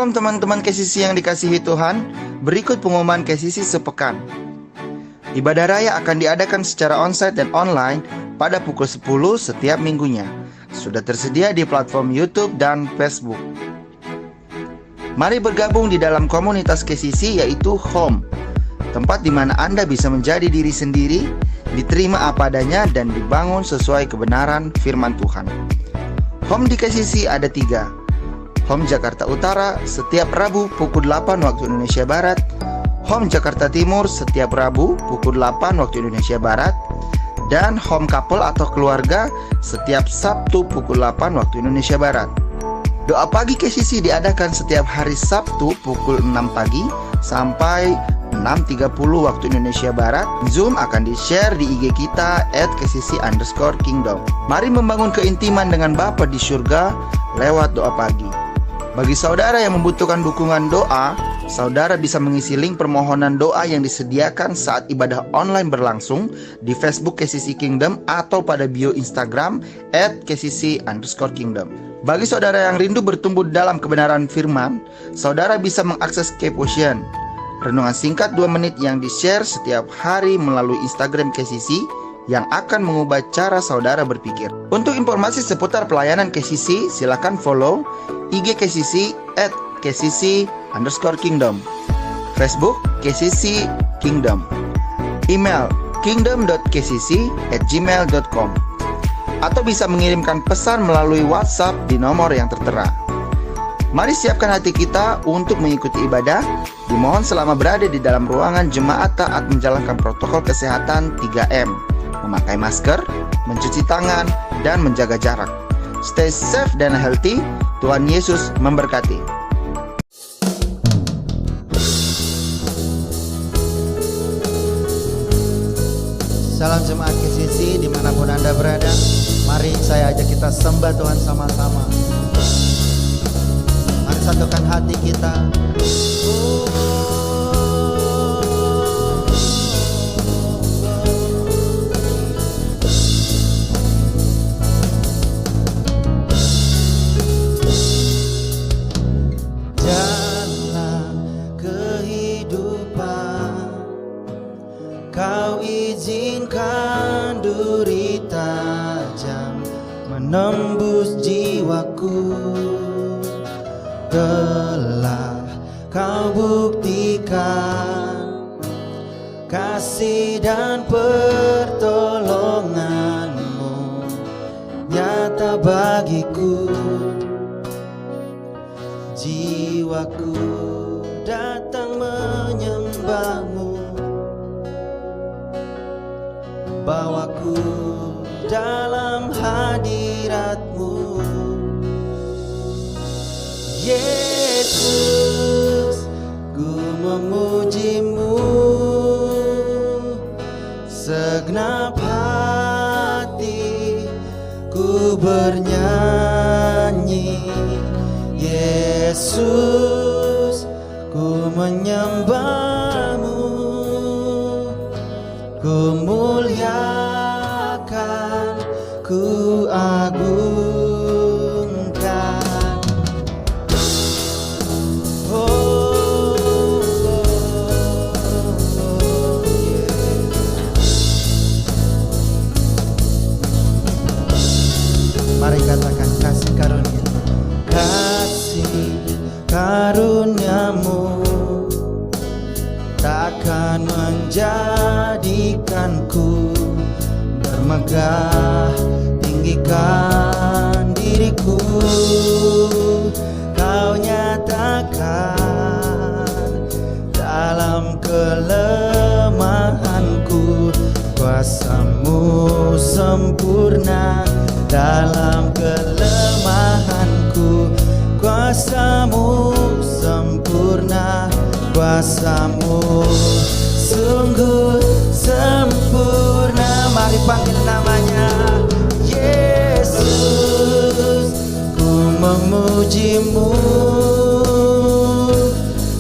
Shalom teman-teman KCC yang dikasihi Tuhan. Berikut pengumuman KCC sepekan. Ibadah raya akan diadakan secara onsite dan online pada pukul 10 setiap minggunya. Sudah tersedia di platform YouTube dan Facebook. Mari bergabung di dalam komunitas KCC, yaitu Home, tempat di mana Anda bisa menjadi diri sendiri, diterima apa adanya, dan dibangun sesuai kebenaran firman Tuhan. Home di KCC ada 3. Home Jakarta Utara setiap Rabu pukul 8 waktu Indonesia Barat, Home Jakarta Timur setiap Rabu pukul 8 waktu Indonesia Barat, dan Home Couple atau keluarga setiap Sabtu pukul 8 waktu Indonesia Barat. Doa pagi KCC diadakan setiap hari Sabtu pukul 6 pagi sampai 6.30 waktu Indonesia Barat. Zoom akan di-share di IG kita @kcc_kingdom. Mari membangun keintiman dengan Bapa di surga lewat doa pagi. Bagi saudara yang membutuhkan dukungan doa, saudara bisa mengisi link permohonan doa yang disediakan saat ibadah online berlangsung di Facebook KCC Kingdom atau pada bio Instagram @kcc_kingdom. Bagi saudara yang rindu bertumbuh dalam kebenaran firman, saudara bisa mengakses K-Potion, renungan singkat 2 menit yang di-share setiap hari melalui Instagram KCC yang akan mengubah cara saudara berpikir. Untuk informasi seputar pelayanan KCC, silakan follow IG KCC @kcc_kingdom, Facebook KCC Kingdom, email kingdom.kcc@gmail.com, atau bisa mengirimkan pesan melalui WhatsApp di nomor yang tertera. Mari siapkan hati kita untuk mengikuti ibadah. Dimohon selama berada di dalam ruangan jemaat taat menjalankan protokol kesehatan 3M, memakai masker, mencuci tangan, dan menjaga jarak. Stay safe dan healthy. Tuhan Yesus memberkati. Salam jemaat KCC dimanapun Anda berada. Mari saya ajak kita sembah Tuhan sama-sama. Mari satukan hati kita. Kau izinkan duri tajam menembus jiwaku. Telah kau buktikan kasih dan pertolonganmu nyata bagiku. Jiwaku datang menyembahmu, bawaku dalam hadiratmu. Yesus, ku memujimu, segenap hati ku bernyanyi. Yesus, ku menyembahmu, ku muliakan, ku agungkan. Mari katakan kasih karunia. Kasih karuniamu takkan menjadikanku bermegah, tinggikan diriku. Kau nyatakan dalam kelemahanku, kuasamu sempurna. Dalam kelemahanku, kuasamu sempurna. Kuasamu sungguh sempurna. Mari panggil namanya. Yesus, ku memujimu,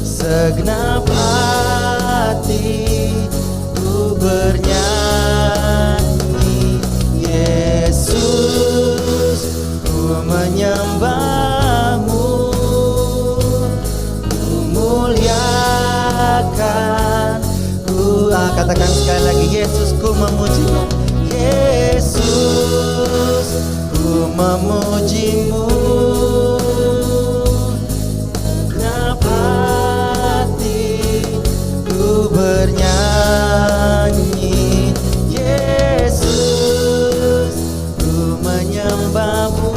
segenap hati ku bernyanyi. Yesus, ku menyembahmu, katakan sekali lagi, Yesus ku memujimu. Yesus ku memujimu. Genap hatiku bernyanyi. Yesus ku menyembahmu.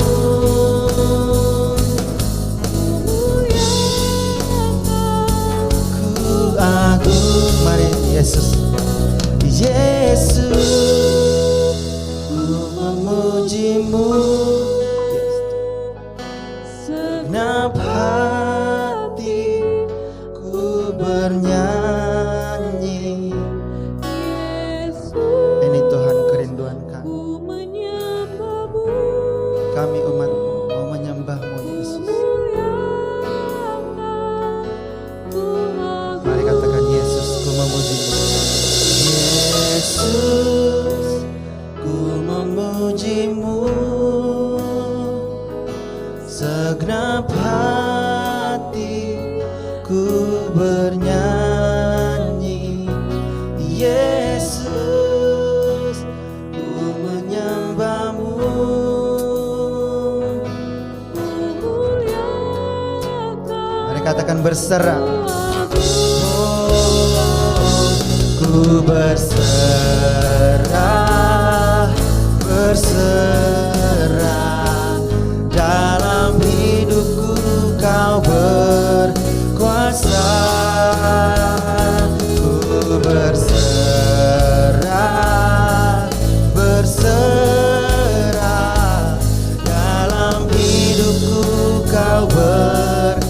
Ku agung. Mari Yesus. Yesus ku memujimu. Segenap hatiku bernyanyi. Ini Tuhan kerinduan kami. Kami umat-Mu mau menyembah-Mu Yesus. Mari katakan, Yesus ku memujimu. Yesus ku memujimu. Segenap hatiku bernyanyi. Yesus ku menyembahmu. Mari katakan berserah. Ku berserah, berserah. Dalam hidupku Kau berkuasa. Ku berserah, berserah. Dalam hidupku Kau berkuasa.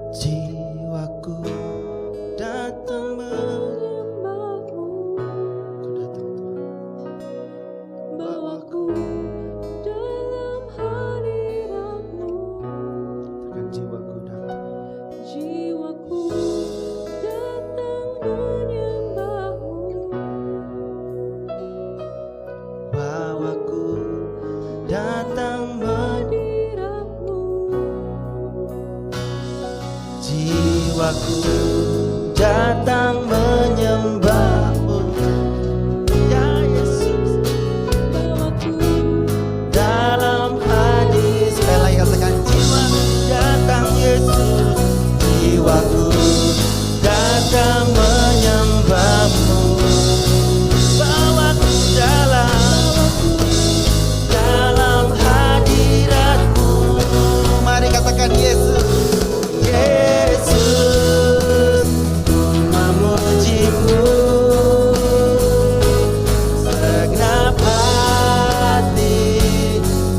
Jiwaku datang menyembahmu. Ku datang Tuhan. Bawaku dalam hadiratmu. Katakan jiwaku datang. Jiwaku datang menyembahmu. Bawaku datang Hadiratmu. jiwaku datang menyembahmu. Ya Yesus, Bawaku dalam hati. Sekali lagi katakan jiwaku datang Yesus. Jiwaku datang menyembahmu. Bawaku dalam hadiratmu. Mari katakan Yesus. Yesus, ku memujimu. Segenap hati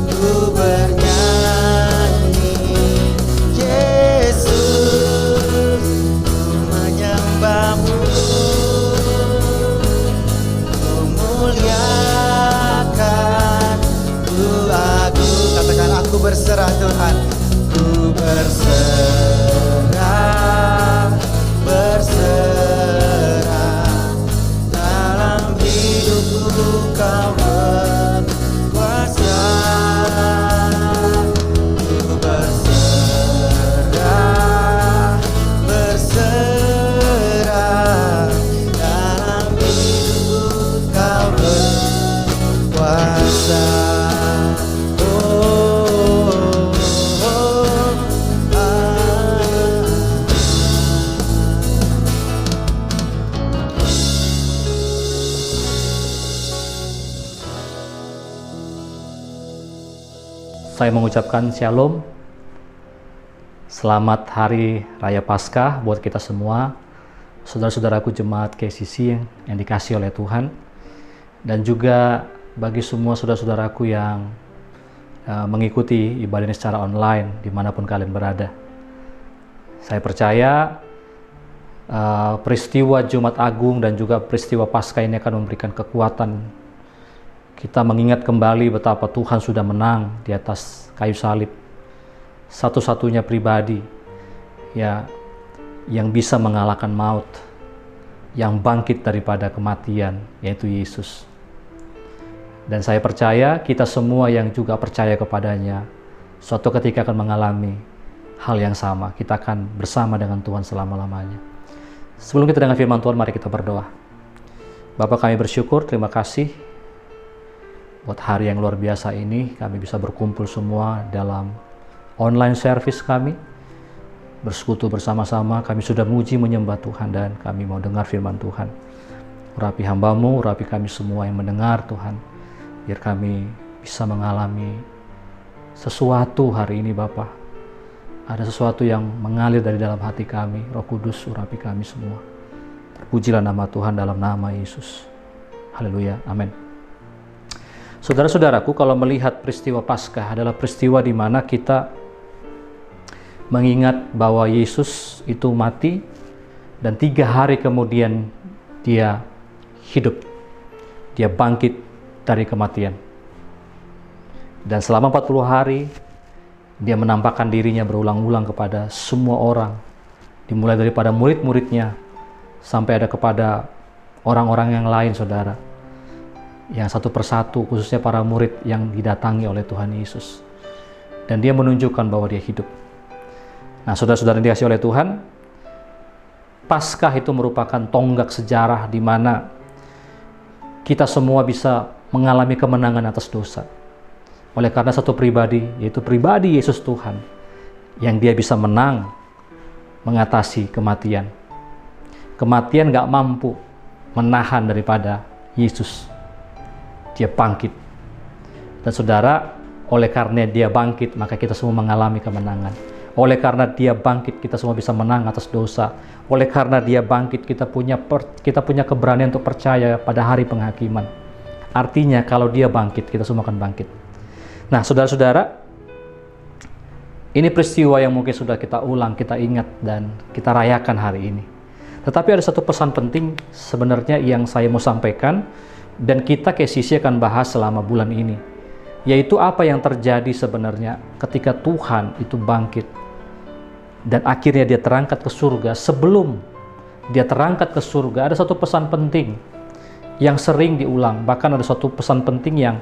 ku bernyanyi. Yesus, ku menyembahmu. Ku muliakan, ku agung. Katakan aku berserah Tuhan. Ku berserah, berserah. Dalam hidupku kau berkuasa. Ku berserah, berserah. Dalam hidupku kau berkuasa. Saya mengucapkan Shalom. Selamat Hari Raya Paskah buat kita semua, saudara-saudaraku jemaat KCC yang dikasihi oleh Tuhan, dan juga bagi semua saudara-saudaraku yang mengikuti ibadah ini secara online dimanapun kalian berada. Saya percaya peristiwa Jumat Agung dan juga peristiwa Paskah ini akan memberikan kekuatan kita mengingat kembali betapa Tuhan sudah menang di atas kayu salib. Satu-satunya pribadi ya yang bisa mengalahkan maut, yang bangkit daripada kematian, yaitu Yesus. Dan saya percaya kita semua yang juga percaya kepadanya suatu ketika akan mengalami hal yang sama. Kita akan bersama dengan Tuhan selama-lamanya. Sebelum kita dengar firman Tuhan, mari kita berdoa. Bapa, kami bersyukur, terima kasih buat hari yang luar biasa ini. Kami bisa berkumpul semua dalam online service kami, bersekutu bersama-sama. Kami sudah memuji menyembah Tuhan dan kami mau dengar firman Tuhan. Urapi hamba-Mu, urapi kami semua yang mendengar Tuhan, biar kami bisa mengalami sesuatu hari ini Bapa. Ada sesuatu yang mengalir dari dalam hati kami. Roh Kudus, urapi kami semua. Terpujilah nama Tuhan dalam nama Yesus. Haleluya, amin. Saudara-saudaraku, kalau melihat peristiwa Paskah adalah peristiwa di mana kita mengingat bahwa Yesus itu mati dan 3 hari kemudian dia hidup. Dia bangkit dari kematian. Dan selama 40 hari dia menampakkan dirinya berulang-ulang kepada semua orang, dimulai daripada murid-muridnya sampai ada kepada orang-orang yang lain, saudara, yang satu persatu, khususnya para murid yang didatangi oleh Tuhan Yesus. Dan dia menunjukkan bahwa dia hidup. Nah, saudara-saudara yang dikasihi oleh Tuhan, Paskah itu merupakan tonggak sejarah di mana kita semua bisa mengalami kemenangan atas dosa. Oleh karena satu pribadi, yaitu pribadi Yesus Tuhan, yang dia bisa menang mengatasi kematian. Kematian gak mampu menahan daripada Yesus. Dia bangkit. Dan saudara, oleh karena dia bangkit, maka kita semua mengalami kemenangan. Oleh karena dia bangkit, kita semua bisa menang atas dosa. Oleh karena dia bangkit, kita punya keberanian untuk percaya pada hari penghakiman. Artinya kalau dia bangkit, kita semua akan bangkit. Nah, saudara-saudara, Ini peristiwa yang mungkin sudah kita ulang, kita ingat, dan kita rayakan hari ini. Tetapi ada satu pesan penting sebenarnya yang saya mau sampaikan, dan kita KCC akan bahas selama bulan ini, yaitu apa yang terjadi sebenarnya ketika Tuhan itu bangkit dan akhirnya dia terangkat ke surga. Sebelum dia terangkat ke surga, ada satu pesan penting yang sering diulang. Bahkan ada satu pesan penting yang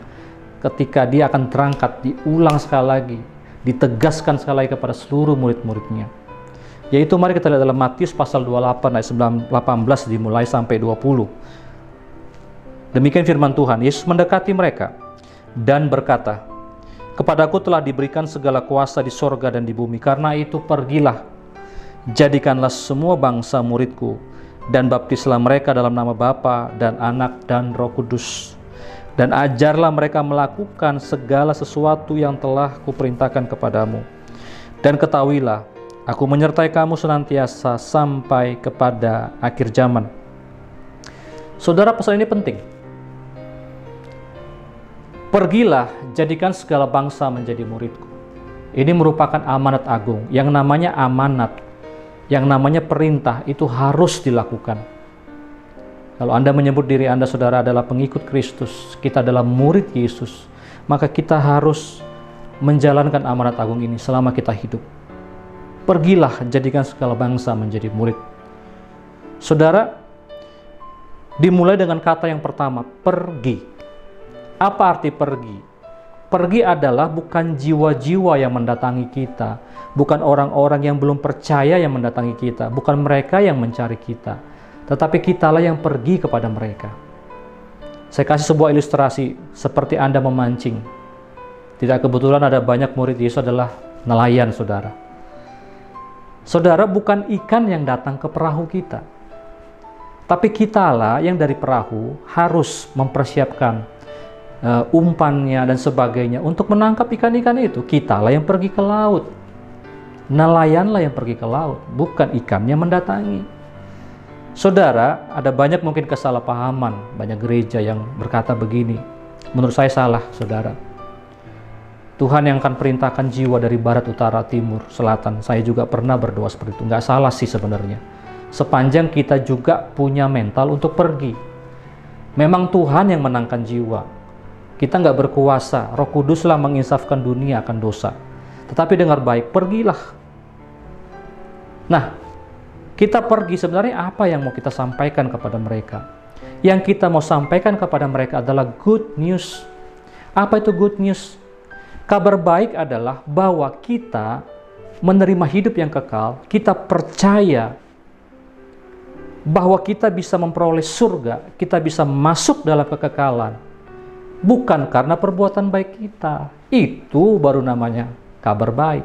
ketika dia akan terangkat diulang sekali lagi, ditegaskan sekali lagi kepada seluruh murid-muridnya. Yaitu mari kita lihat dalam Matius pasal 28 ayat 18 dimulai sampai 20. Demikian firman Tuhan. Yesus mendekati mereka dan berkata, "Kepadaku telah diberikan segala kuasa di sorga dan di bumi. Karena itu pergilah, jadikanlah semua bangsa muridku, dan baptislah mereka dalam nama Bapa dan Anak dan Roh Kudus. Dan ajarlah mereka melakukan segala sesuatu yang telah kuperintahkan kepadamu. Dan ketahuilah, aku menyertai kamu senantiasa sampai kepada akhir zaman." Saudara, pesan ini penting. Pergilah, jadikan segala bangsa menjadi muridku. Ini merupakan amanat agung. Yang namanya amanat, yang namanya perintah, itu harus dilakukan. Kalau Anda menyebut diri Anda, saudara, adalah pengikut Kristus, kita adalah murid Yesus, maka kita harus menjalankan amanat agung ini selama kita hidup. Pergilah, jadikan segala bangsa menjadi murid. Saudara, dimulai dengan kata yang pertama, pergi. Apa arti pergi? Pergi adalah bukan jiwa-jiwa yang mendatangi kita, bukan orang-orang yang belum percaya yang mendatangi kita, bukan mereka yang mencari kita, tetapi kitalah yang pergi kepada mereka. Saya kasih sebuah ilustrasi, seperti Anda memancing. Tidak kebetulan ada banyak murid Yesus adalah nelayan, saudara. Saudara, bukan ikan yang datang ke perahu kita, tapi kitalah yang dari perahu harus mempersiapkan umpannya dan sebagainya untuk menangkap ikan-ikan itu. Kitalah yang pergi ke laut. Nelayanlah yang pergi ke laut, bukan ikannya mendatangi. Saudara, ada banyak mungkin kesalahpahaman, banyak gereja yang berkata begini. Menurut saya salah, saudara. Tuhan yang akan perintahkan jiwa dari barat, utara, timur, selatan. Saya juga pernah berdoa seperti itu. Nggak salah sih sebenarnya. Sepanjang kita juga punya mental untuk pergi. Memang Tuhan yang menangkan jiwa. Kita nggak berkuasa, Roh Kuduslah menginsafkan dunia akan dosa. Tetapi dengar baik, pergilah. Nah, kita pergi, sebenarnya apa yang mau kita sampaikan kepada mereka? Yang kita mau sampaikan kepada mereka adalah good news. Apa itu good news? Kabar baik adalah bahwa kita menerima hidup yang kekal, kita percaya bahwa kita bisa memperoleh surga, kita bisa masuk dalam kekekalan. Bukan karena perbuatan baik kita. Itu baru namanya kabar baik.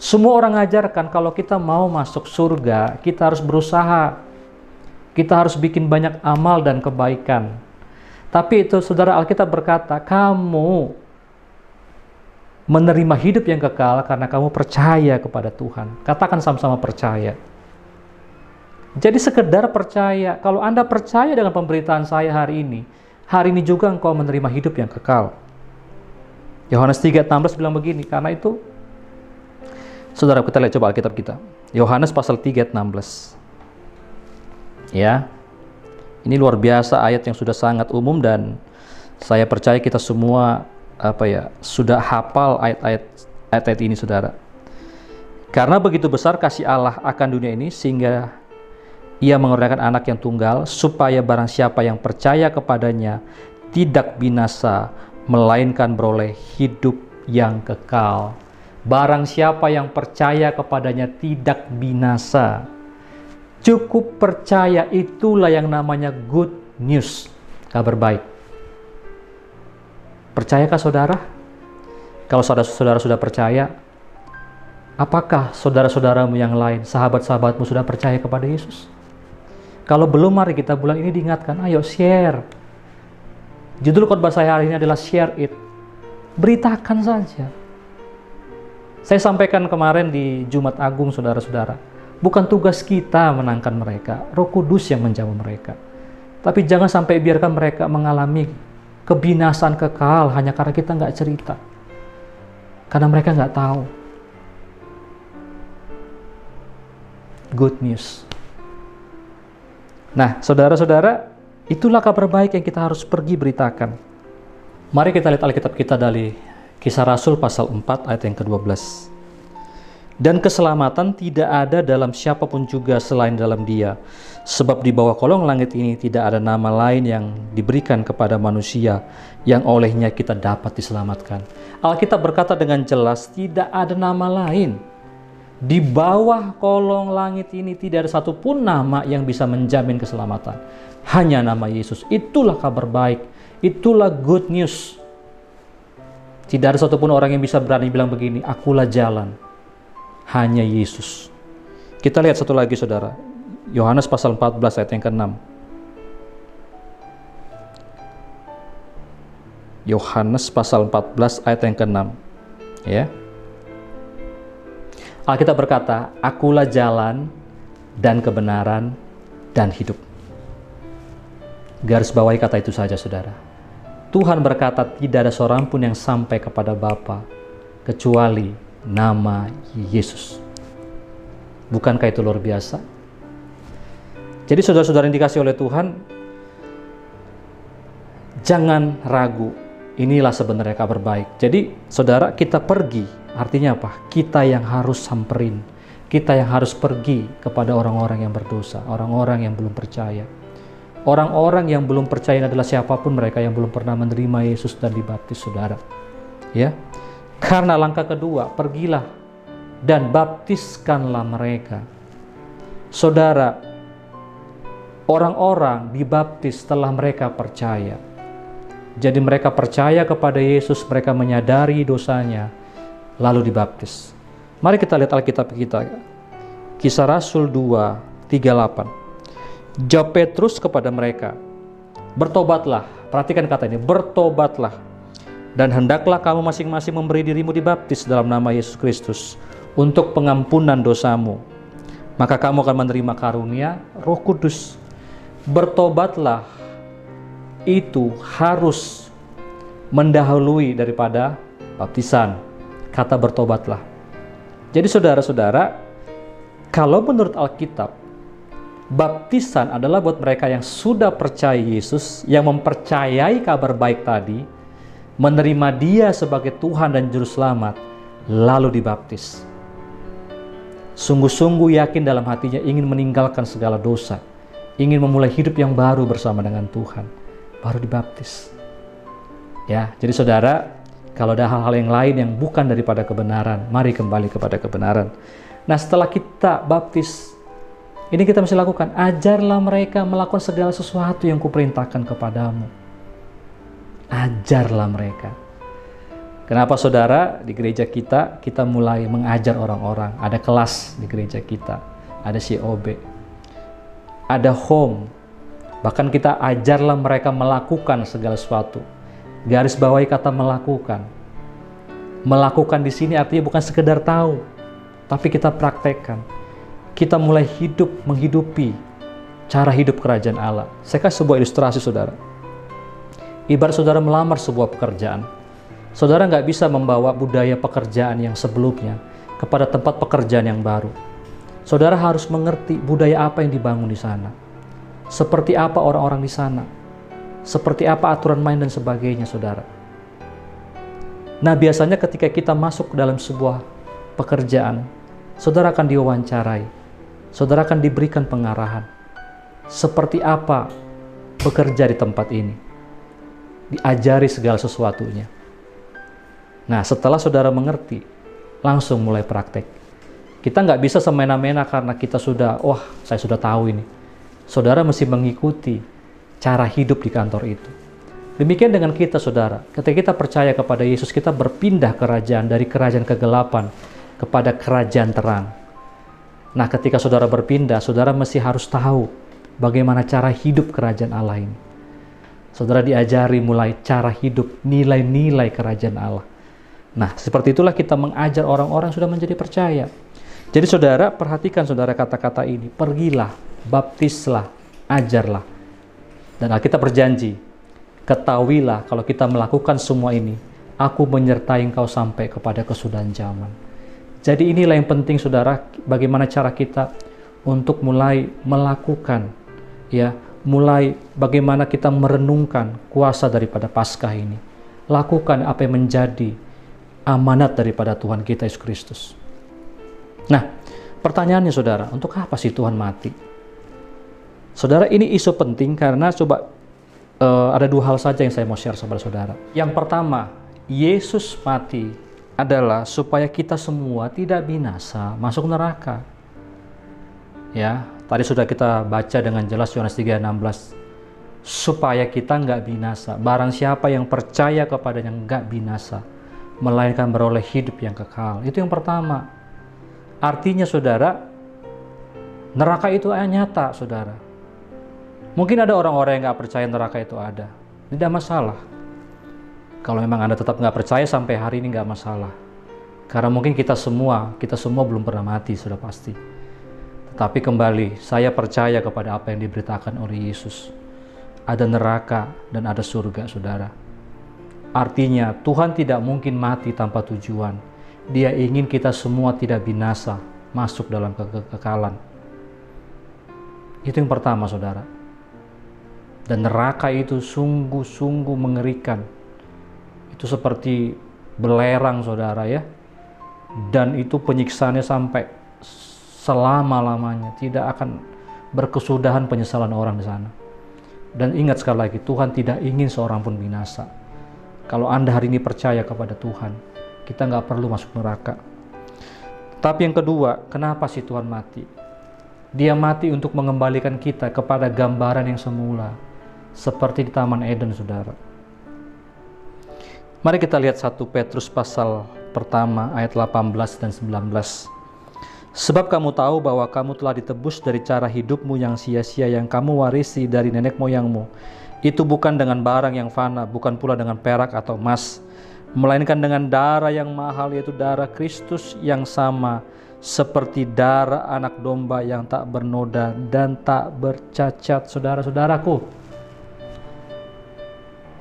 Semua orang ajarkan kalau kita mau masuk surga, kita harus berusaha. Kita harus bikin banyak amal dan kebaikan. Tapi itu, saudara, Alkitab berkata, kamu menerima hidup yang kekal karena kamu percaya kepada Tuhan. Katakan sama-sama percaya. Jadi sekedar percaya. Kalau Anda percaya dengan pemberitaan saya hari ini juga engkau menerima hidup yang kekal. Yohanes 3:16 bilang begini. Karena itu, saudara, kita lihat coba Alkitab kita. Yohanes pasal 3:16. Ya, ini luar biasa ayat yang sudah sangat umum dan saya percaya kita semua sudah hafal ayat-ayat ini, saudara. Karena begitu besar kasih Allah akan dunia ini sehingga Ia mengorbankan anak yang tunggal, supaya barang siapa yang percaya kepadanya tidak binasa, melainkan beroleh hidup yang kekal. Barang siapa yang percaya kepadanya tidak binasa. Cukup percaya, itulah yang namanya good news, kabar baik. Percayakah saudara? Kalau saudara sudah percaya, apakah saudara-saudaramu yang lain, sahabat-sahabatmu sudah percaya kepada Yesus? Kalau belum, mari kita bulan ini diingatkan, ayo share. Judul khotbah saya hari ini adalah share it. Beritakan saja. Saya sampaikan kemarin di Jumat Agung, saudara-saudara. Bukan tugas kita menangkan mereka, Roh Kudus yang menjamah mereka. Tapi jangan sampai biarkan mereka mengalami kebinasaan kekal hanya karena kita nggak cerita. Karena mereka nggak tahu. good news. Nah, saudara-saudara, itulah kabar baik yang kita harus pergi beritakan. Mari kita lihat Alkitab kita dari Kisah Rasul pasal 4 ayat yang ke-12. Dan keselamatan tidak ada dalam siapapun juga selain dalam Dia, sebab di bawah kolong langit ini tidak ada nama lain yang diberikan kepada manusia yang olehnya kita dapat diselamatkan. Alkitab berkata dengan jelas, tidak ada nama lain. Di bawah kolong langit ini tidak ada satupun nama yang bisa menjamin keselamatan. Hanya nama Yesus. Itulah kabar baik. Itulah good news. Tidak ada satupun orang yang bisa berani bilang begini, akulah jalan. Hanya Yesus. Kita lihat satu lagi saudara. Yohanes pasal 14 ayat yang ke-6. Yohanes pasal 14 ayat yang ke-6. Ya. Alkitab berkata, akulah jalan dan kebenaran dan hidup. Garis bawahi kata itu saja saudara. Tuhan berkata tidak ada seorang pun yang sampai kepada Bapa kecuali nama Yesus. Bukankah itu luar biasa? Jadi saudara-saudara yang dikasihi oleh Tuhan, jangan ragu. Inilah sebenarnya kabar baik. Jadi saudara, kita pergi. Artinya apa? Kita yang harus samperin. Kita yang harus pergi kepada orang-orang yang berdosa, orang-orang yang belum percaya. Orang-orang yang belum percaya adalah siapapun mereka yang belum pernah menerima Yesus dan dibaptis, saudara. Ya. Karena langkah kedua, pergilah dan baptiskanlah mereka. Saudara, orang-orang dibaptis setelah mereka percaya. Jadi mereka percaya kepada Yesus, mereka menyadari dosanya, lalu dibaptis. Mari kita lihat Alkitab kita. Kisah Rasul 2:38. Jawab Petrus kepada mereka, bertobatlah. Perhatikan kata ini, bertobatlah. Dan hendaklah kamu masing-masing memberi dirimu dibaptis dalam nama Yesus Kristus untuk pengampunan dosamu. Maka kamu akan menerima karunia Roh Kudus. Bertobatlah itu harus mendahului daripada baptisan. Kata bertobatlah. Jadi saudara-saudara, kalau menurut Alkitab, baptisan adalah buat mereka yang sudah percaya Yesus, yang mempercayai kabar baik tadi, menerima Dia sebagai Tuhan dan Juru Selamat, lalu dibaptis. Sungguh-sungguh yakin dalam hatinya ingin meninggalkan segala dosa, ingin memulai hidup yang baru bersama dengan Tuhan, baru dibaptis. Ya, jadi saudara, kalau ada hal-hal yang lain yang bukan daripada kebenaran, mari kembali kepada kebenaran. Nah, setelah kita baptis, ini kita mesti lakukan, ajarlah mereka melakukan segala sesuatu yang kuperintahkan kepadamu. Ajarlah mereka. Kenapa saudara, di gereja kita mulai mengajar orang-orang. Ada kelas di gereja kita, ada COB, ada home. Bahkan kita ajarlah mereka melakukan segala sesuatu. Garis bawahi kata melakukan. Melakukan di sini artinya bukan sekedar tahu, tapi kita praktekkan. Kita mulai menghidupi cara hidup kerajaan Allah. Saya kasih sebuah ilustrasi saudara. Ibarat saudara melamar sebuah pekerjaan, saudara nggak bisa membawa budaya pekerjaan yang sebelumnya kepada tempat pekerjaan yang baru. Saudara harus mengerti budaya apa yang dibangun di sana, seperti apa orang-orang di sana, seperti apa aturan main dan sebagainya, saudara. Nah, biasanya ketika kita masuk ke dalam sebuah pekerjaan, saudara akan diwawancarai, saudara akan diberikan pengarahan, seperti apa bekerja di tempat ini. Diajari segala sesuatunya. Nah, setelah saudara mengerti, langsung mulai praktek. Kita nggak bisa semena-mena karena kita sudah, saya sudah tahu ini. Saudara mesti mengikuti cara hidup di kantor itu. Demikian dengan kita, saudara. Ketika kita percaya kepada Yesus, kita berpindah kerajaan dari kerajaan kegelapan kepada kerajaan terang. Nah, ketika saudara berpindah, saudara mesti harus tahu bagaimana cara hidup kerajaan Allah ini. Saudara diajari mulai cara hidup, nilai-nilai kerajaan Allah. Nah, seperti itulah kita mengajar orang-orang sudah menjadi percaya. Jadi saudara, perhatikan saudara kata-kata ini. Pergilah, baptislah, ajarlah. Dan Alkitab berjanji, ketahuilah kalau kita melakukan semua ini, aku menyertai engkau sampai kepada kesudahan zaman. Jadi inilah yang penting saudara, bagaimana cara kita untuk mulai melakukan, ya, mulai bagaimana kita merenungkan kuasa daripada Paskah ini. Lakukan apa yang menjadi amanat daripada Tuhan kita Yesus Kristus. Nah, pertanyaannya saudara, untuk apa sih Tuhan mati? Saudara, ini isu penting karena ada dua hal saja yang saya mau share sama saudara. Yang pertama, Yesus mati adalah supaya kita semua tidak binasa masuk neraka. Ya, tadi sudah kita baca dengan jelas Yohanes 3:16. Supaya kita nggak binasa. Barang siapa yang percaya kepadanya nggak binasa, melainkan beroleh hidup yang kekal. Itu yang pertama. Artinya saudara, neraka itu nyata saudara. Mungkin ada orang-orang yang nggak percaya neraka itu ada. Tidak masalah. Kalau memang Anda tetap nggak percaya sampai hari ini nggak masalah. Karena mungkin kita semua belum pernah mati sudah pasti. Tetapi kembali, saya percaya kepada apa yang diberitakan oleh Yesus. Ada neraka dan ada surga saudara. Artinya Tuhan tidak mungkin mati tanpa tujuan. Dia ingin kita semua tidak binasa, masuk dalam kekekalan. Itu yang pertama saudara. Dan neraka itu sungguh-sungguh mengerikan. Itu seperti belerang saudara ya. Dan itu penyiksaannya sampai selama-lamanya. Tidak akan berkesudahan penyesalan orang di sana. Dan ingat sekali lagi, Tuhan tidak ingin seorang pun binasa. Kalau Anda hari ini percaya kepada Tuhan, kita nggak perlu masuk neraka. Tapi yang kedua, kenapa sih Tuhan mati? Dia mati untuk mengembalikan kita kepada gambaran yang semula, seperti di Taman Eden, saudara. Mari kita lihat 1 Petrus pasal pertama ayat 18 dan 19. Sebab kamu tahu bahwa kamu telah ditebus dari cara hidupmu yang sia-sia yang kamu warisi dari nenek moyangmu. Itu bukan dengan barang yang fana, bukan pula dengan perak atau emas, melainkan dengan darah yang mahal, yaitu darah Kristus yang sama seperti darah anak domba yang tak bernoda dan tak bercacat. Saudara-saudaraku,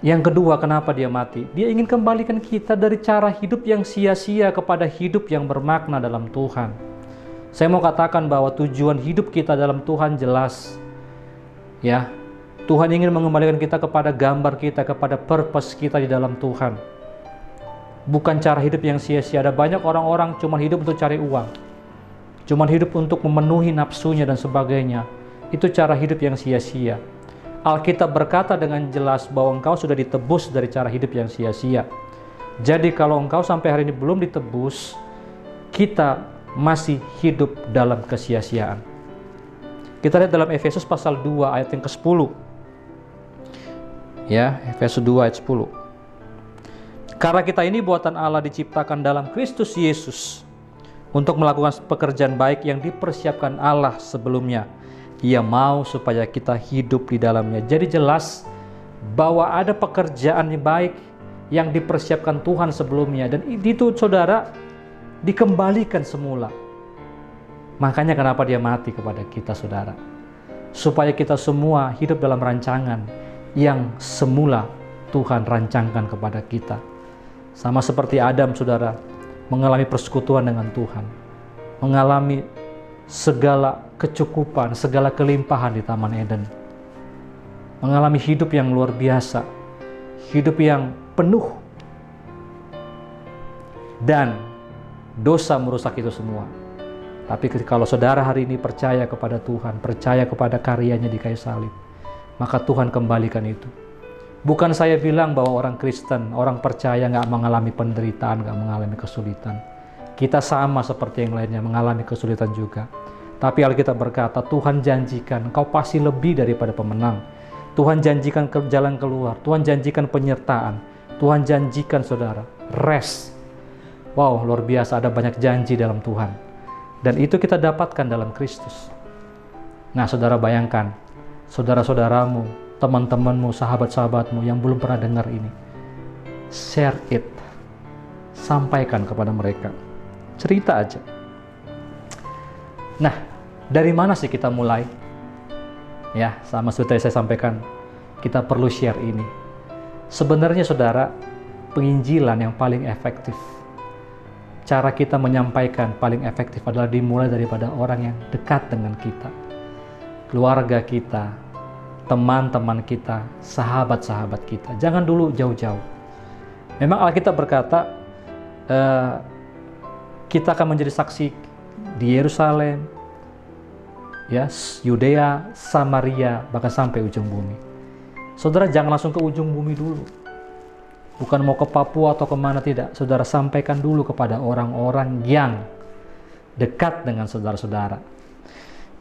yang kedua, kenapa dia mati? Dia ingin kembalikan kita dari cara hidup yang sia-sia kepada hidup yang bermakna dalam Tuhan. Saya mau katakan bahwa tujuan hidup kita dalam Tuhan jelas. Ya, Tuhan ingin mengembalikan kita kepada gambar kita, kepada purpose kita di dalam Tuhan. Bukan cara hidup yang sia-sia. Ada banyak orang-orang cuma hidup untuk cari uang. Cuma hidup untuk memenuhi nafsunya dan sebagainya. Itu cara hidup yang sia-sia. Alkitab berkata dengan jelas bahwa engkau sudah ditebus dari cara hidup yang sia-sia. Jadi kalau engkau sampai hari ini belum ditebus, kita masih hidup dalam kesia-siaan. Kita lihat dalam Efesus pasal 2 ayat yang ke-10. Ya, Efesus 2 ayat 10. Karena kita ini buatan Allah diciptakan dalam Kristus Yesus untuk melakukan pekerjaan baik yang dipersiapkan Allah sebelumnya. Ia mau supaya kita hidup di dalamnya. Jadi jelas bahwa ada pekerjaan yang baik yang dipersiapkan Tuhan sebelumnya. Dan itu saudara, dikembalikan semula. Makanya kenapa dia mati kepada kita saudara. Supaya kita semua hidup dalam rancangan yang semula Tuhan rancangkan kepada kita. Sama seperti Adam saudara, mengalami persekutuan dengan Tuhan. Mengalami segala kecukupan, segala kelimpahan di Taman Eden. Mengalami hidup yang luar biasa. Hidup yang penuh. Dan dosa merusak itu semua. Tapi kalau saudara hari ini percaya kepada Tuhan, percaya kepada karyanya di kayu salib, maka Tuhan kembalikan itu. Bukan saya bilang bahwa orang Kristen, orang percaya nggak mengalami penderitaan, nggak mengalami kesulitan. Kita sama seperti yang lainnya mengalami kesulitan juga. Tapi Alkitab berkata, Tuhan janjikan kau pasti lebih daripada pemenang. Tuhan janjikan jalan keluar. Tuhan janjikan penyertaan. Tuhan janjikan saudara, rest. Wow, luar biasa, ada banyak janji dalam Tuhan. Dan itu kita dapatkan dalam Kristus. Nah, saudara bayangkan, saudara-saudaramu, teman-temanmu, sahabat-sahabatmu yang belum pernah dengar ini. Share it. Sampaikan kepada mereka. Cerita aja. Nah, dari mana sih kita mulai? Ya, sama seperti saya sampaikan, kita perlu share ini. Sebenarnya saudara, penginjilan yang paling efektif, cara kita menyampaikan paling efektif adalah dimulai daripada orang yang dekat dengan kita. Keluarga kita, teman-teman kita, sahabat-sahabat kita. Jangan dulu jauh-jauh. Memang Alkitab berkata, kita akan menjadi saksi di Yerusalem, ya, Yudea, Samaria, bahkan sampai ujung bumi. Saudara jangan langsung ke ujung bumi dulu. Bukan mau ke Papua atau kemana, tidak. Saudara sampaikan dulu kepada orang-orang yang dekat dengan saudara-saudara.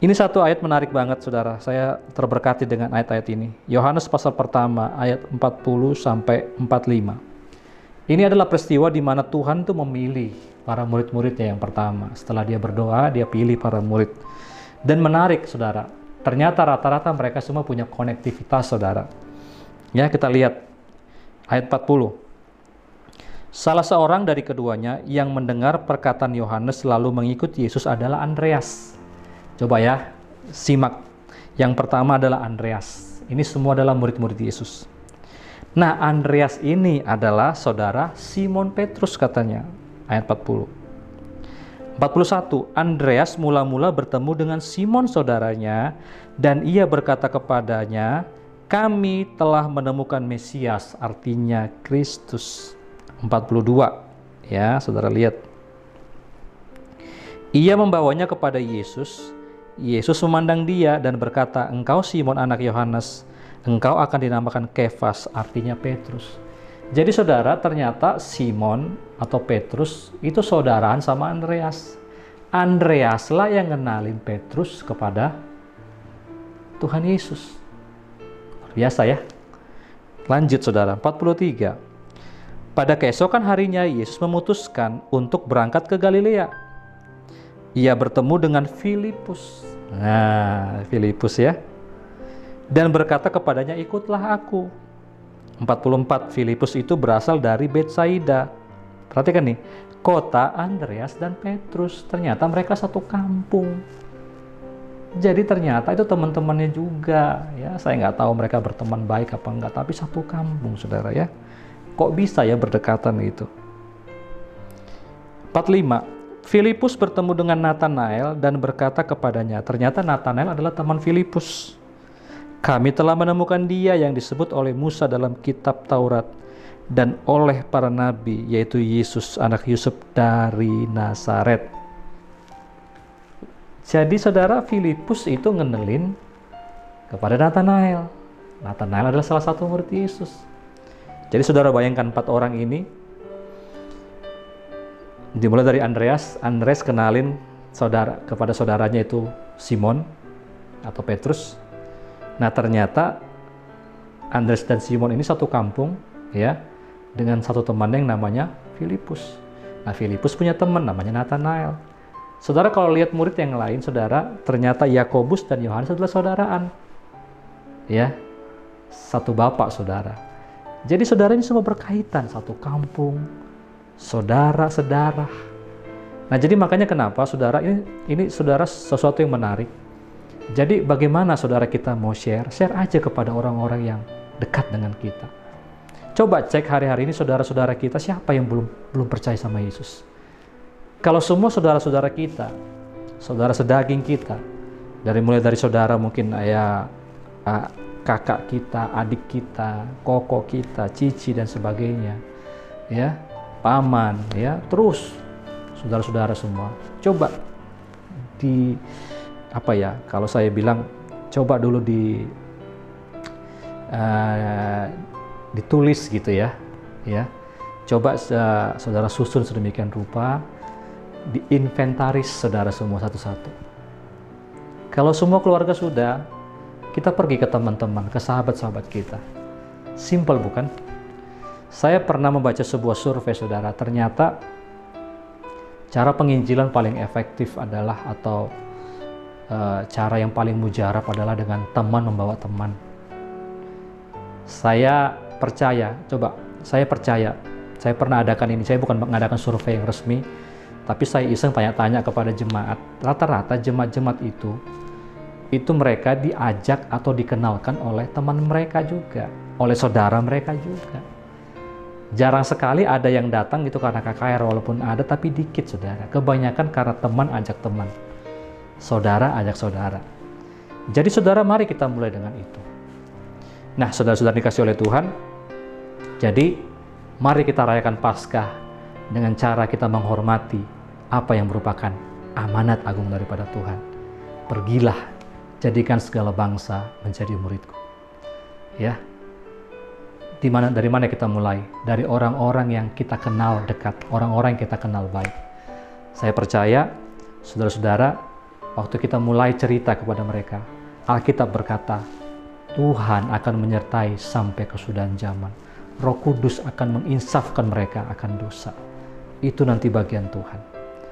Ini satu ayat menarik banget, saudara. Saya terberkati dengan ayat-ayat ini. Yohanes pasal pertama ayat 40 sampai 45. Ini adalah peristiwa di mana Tuhan tuh memilih para murid-muridnya yang pertama. Setelah dia berdoa, dia pilih para murid. Dan menarik, saudara. Ternyata rata-rata mereka semua punya konektivitas, saudara. Ya, kita lihat ayat 40. Salah seorang dari keduanya yang mendengar perkataan Yohanes lalu mengikuti Yesus adalah Andreas. Coba ya, simak. Yang pertama adalah Andreas. Ini semua adalah murid-murid Yesus. Nah, Andreas ini adalah saudara Simon Petrus katanya. Ayat 40. 41. Andreas mula-mula bertemu dengan Simon saudaranya dan ia berkata kepadanya, "Kami telah menemukan Mesias," artinya Kristus. 42. Ya, saudara lihat. Ia membawanya kepada Yesus. Yesus memandang dia dan berkata, "Engkau Simon anak Yohanes, engkau akan dinamakan Kefas," artinya Petrus. Jadi saudara, ternyata Simon atau Petrus itu saudaraan sama Andreas. Andreas lah yang ngenalin Petrus kepada Tuhan Yesus. Luar biasa ya. Lanjut saudara, 43. Pada keesokan harinya Yesus memutuskan untuk berangkat ke Galilea. Ia bertemu dengan Filipus. Nah, Filipus ya. Dan berkata kepadanya, "Ikutlah aku." 44. Filipus itu berasal dari Betsaida. Perhatikan nih, kota Andreas dan Petrus. Ternyata mereka satu kampung. Jadi ternyata itu teman-temannya juga. Ya, saya nggak tahu mereka berteman baik apa enggak, tapi satu kampung, saudara ya. Kok bisa ya berdekatan gitu? 45. Filipus bertemu dengan Natanael dan berkata kepadanya, ternyata Natanael adalah teman Filipus. "Kami telah menemukan dia yang disebut oleh Musa dalam kitab Taurat dan oleh para nabi, yaitu Yesus anak Yusuf dari Nazaret." Jadi saudara, Filipus itu ngenelin kepada Natanael. Natanael adalah salah satu murid Yesus. Jadi saudara bayangkan 4 orang ini, dimulai dari Andreas kenalin saudara kepada saudaranya itu Simon atau Petrus. Nah, ternyata Andreas dan Simon ini satu kampung ya, dengan satu teman yang namanya Filipus. Nah, Filipus punya teman namanya Natanael. Saudara kalau lihat murid yang lain, saudara, ternyata Yakobus dan Yohanes adalah saudaraan. Ya. Satu bapak, saudara. Jadi saudara ini semua berkaitan, satu kampung, saudara-saudara. Nah, jadi makanya kenapa saudara ini saudara sesuatu yang menarik. Jadi bagaimana saudara kita mau share aja kepada orang-orang yang dekat dengan kita. Coba cek hari-hari ini saudara-saudara kita siapa yang belum percaya sama Yesus. Kalau semua saudara-saudara kita, saudara sedaging kita, mulai dari saudara mungkin ayah, kakak kita, adik kita, koko kita, cici dan sebagainya, ya, paman, ya, terus saudara-saudara semua. Coba kalau saya bilang coba dulu ditulis gitu ya. Coba saudara susun sedemikian rupa, diinventaris saudara semua satu-satu. Kalau semua keluarga sudah, kita pergi ke teman-teman, ke sahabat-sahabat kita. Simple bukan? Saya pernah membaca sebuah survei saudara, ternyata cara penginjilan paling efektif adalah cara yang paling mujarab adalah dengan teman membawa teman. Saya percaya, saya pernah adakan ini, saya bukan mengadakan survei yang resmi, tapi saya iseng tanya-tanya kepada jemaat. Rata-rata jemaat-jemaat itu mereka diajak atau dikenalkan oleh teman mereka juga, oleh saudara mereka juga. Jarang sekali ada yang datang itu karena KKR, walaupun ada tapi dikit saudara. Kebanyakan karena teman ajak teman, saudara ajak saudara. Jadi saudara, mari kita mulai dengan itu. Nah, saudara-saudara dikasih oleh Tuhan, jadi mari kita rayakan Paskah dengan cara kita menghormati apa yang merupakan amanat agung daripada Tuhan. Pergilah, jadikan segala bangsa menjadi muridku. Ya. Dari mana kita mulai? Dari orang-orang yang kita kenal dekat, orang-orang yang kita kenal baik. Saya percaya, saudara-saudara, waktu kita mulai cerita kepada mereka, Alkitab berkata, Tuhan akan menyertai sampai kesudahan zaman. Roh Kudus akan menginsafkan mereka akan dosa. Itu nanti bagian Tuhan.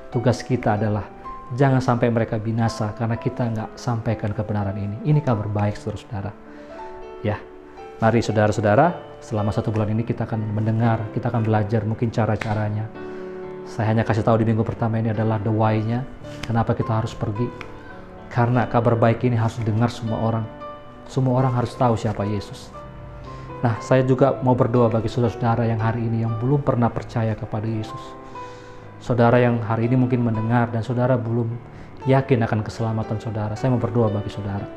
Tugas kita adalah jangan sampai mereka binasa karena kita nggak sampaikan kebenaran ini. Ini kabar baik, saudara-saudara. Ya, mari saudara-saudara, selama 1 bulan ini kita akan mendengar, kita akan belajar mungkin cara-caranya. Saya hanya kasih tahu di minggu pertama ini adalah the why-nya. Kenapa kita harus pergi? Karena kabar baik ini harus didengar semua orang. Semua orang harus tahu siapa Yesus. Nah, saya juga mau berdoa bagi saudara-saudara yang hari ini yang belum pernah percaya kepada Yesus. Saudara yang hari ini mungkin mendengar dan saudara belum yakin akan keselamatan saudara. Saya mau berdoa bagi saudara.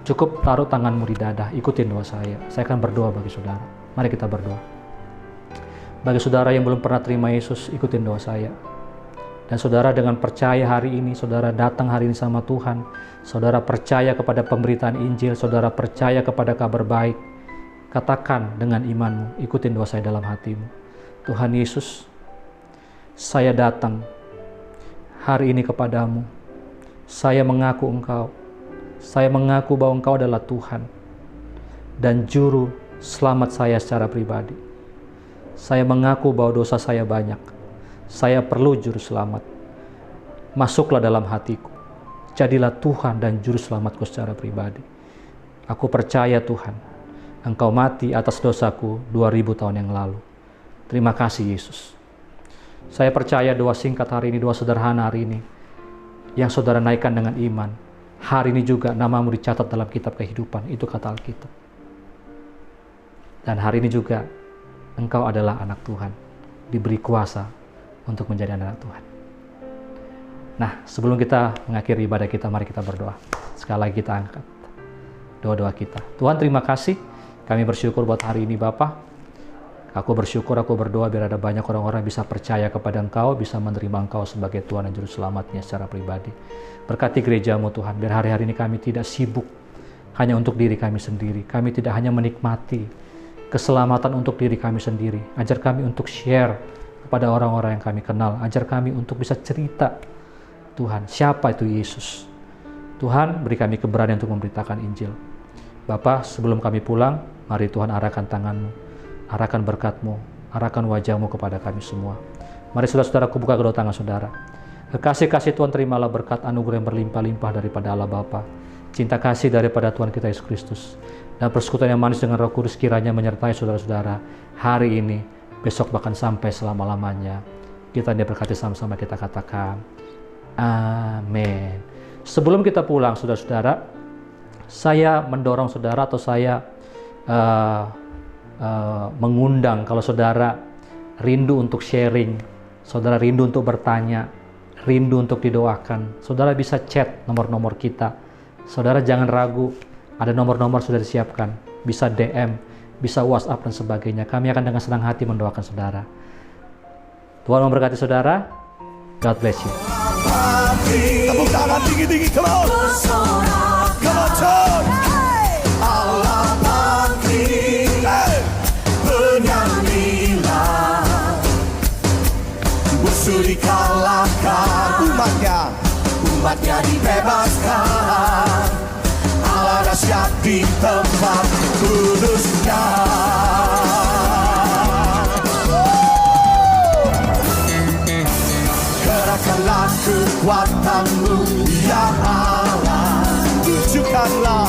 Cukup taruh tanganmu di dada, ikutin doa saya. Saya akan berdoa bagi saudara. Mari kita berdoa. Bagi saudara yang belum pernah terima Yesus, ikutin doa saya. Dan saudara dengan percaya hari ini, saudara datang hari ini sama Tuhan. Saudara percaya kepada pemberitaan Injil, saudara percaya kepada kabar baik. Katakan dengan imanmu, ikutin doa saya dalam hatimu. Tuhan Yesus, saya datang hari ini kepadamu. Saya mengaku Engkau. Saya mengaku bahwa Engkau adalah Tuhan dan Juru Selamat saya secara pribadi. Saya mengaku bahwa dosa saya banyak. Saya perlu Juru Selamat. Masuklah dalam hatiku. Jadilah Tuhan dan Juru Selamatku secara pribadi. Aku percaya Tuhan, Engkau mati atas dosaku 2000 tahun yang lalu. Terima kasih Yesus. Saya percaya doa singkat hari ini, doa sederhana hari ini, yang saudara naikkan dengan iman. Hari ini juga namamu dicatat dalam kitab kehidupan, itu kata Alkitab. Dan hari ini juga engkau adalah anak Tuhan, diberi kuasa untuk menjadi anak Tuhan. Nah, sebelum kita mengakhiri ibadah kita, mari kita berdoa. Sekali lagi kita angkat doa-doa kita. Tuhan, terima kasih, kami bersyukur buat hari ini Bapa. Aku bersyukur, aku berdoa biar ada banyak orang-orang bisa percaya kepada Engkau, bisa menerima Engkau sebagai Tuhan dan Juru Selamatnya secara pribadi. Berkati gerejamu Tuhan, biar hari-hari ini kami tidak sibuk hanya untuk diri kami sendiri. Kami tidak hanya menikmati keselamatan untuk diri kami sendiri. Ajar kami untuk share kepada orang-orang yang kami kenal. Ajar kami untuk bisa cerita, Tuhan, siapa itu Yesus. Tuhan, beri kami keberanian untuk memberitakan Injil. Bapa, sebelum kami pulang, mari Tuhan arahkan tangan-Mu, arahkan berkat-Mu, arahkan wajah-Mu kepada kami semua. Mari saudara-saudaraku buka kedua tangan saudara. Kekasih-kasih Tuhan, terimalah berkat anugerah yang berlimpah-limpah daripada Allah Bapa, cinta kasih daripada Tuhan kita Yesus Kristus, dan persekutuan yang manis dengan Roh Kudus kiranya menyertai saudara-saudara hari ini, besok bahkan sampai selama-lamanya. Kita diberkati sama-sama, kita katakan amin. Sebelum kita pulang saudara-saudara, saya mendorong saudara atau saya mengundang kalau saudara rindu untuk sharing, saudara rindu untuk bertanya, rindu untuk didoakan, saudara bisa chat nomor-nomor kita. Saudara jangan ragu, ada nomor-nomor sudah disiapkan, bisa DM, bisa WhatsApp dan sebagainya. Kami akan dengan senang hati mendoakan saudara. Tuhan memberkati saudara. God bless you. Tepuk tangan tinggi-tinggi, come on. Come on, turn. Allah bangkit, bernyanyilah. Musuh dikalahkan, umatnya dibebaskan. Allah dahsyat di tempat kudusnya. Kerahkanlah kekuatanmu, ya Allah. Tunjukkanlah